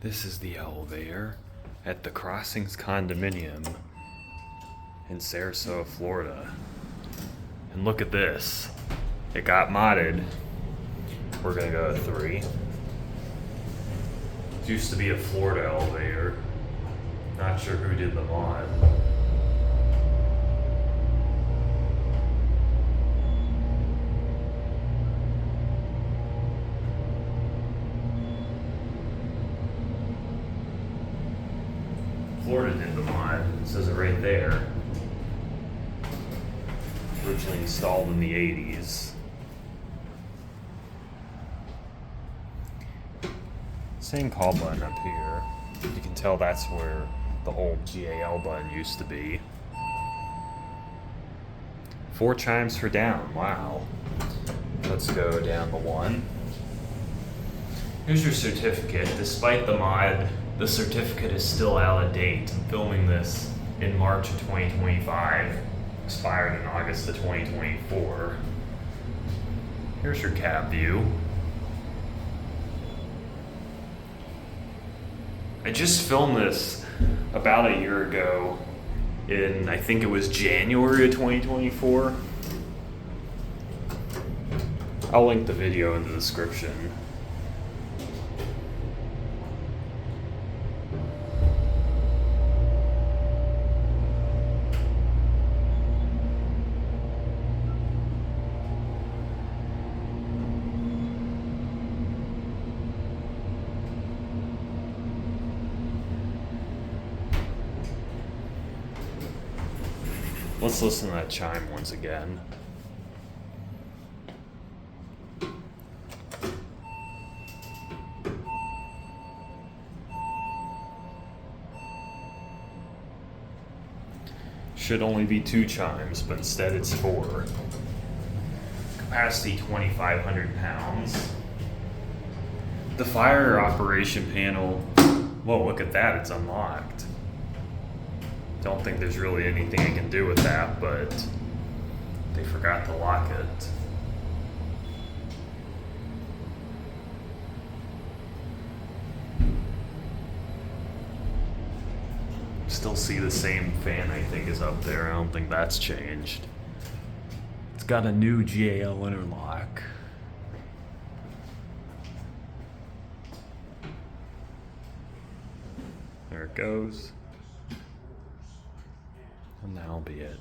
This is the elevator at the Crossings Condominium in Sarasota, Florida. And look at this. It got modded. We're gonna go to 3. It used to be a Florida elevator. Not sure who did the mod. Florida did the mod. It says it right there. Originally installed in the 80s. Same call button up here. You can tell that's where the old GAL button used to be. 4 chimes for down. Wow. Let's go down to 1. Here's your certificate. Despite the mod, the certificate is still out of date. I'm filming this in March of 2025. Expired in August of 2024. Here's your cab view. I just filmed this about a year ago in, I think it was January of 2024. I'll link the video in the description. Let's listen to that chime once again. Should only be 2 chimes, but instead it's 4. Capacity 2,500 pounds. The fire operation panel, whoa, look at that, it's unlocked. Don't think there's really anything I can do with that, but they forgot to lock it. Still see the same fan I think is up there. I don't think that's changed. It's got a new GAL interlock. There it goes. And that'll be it.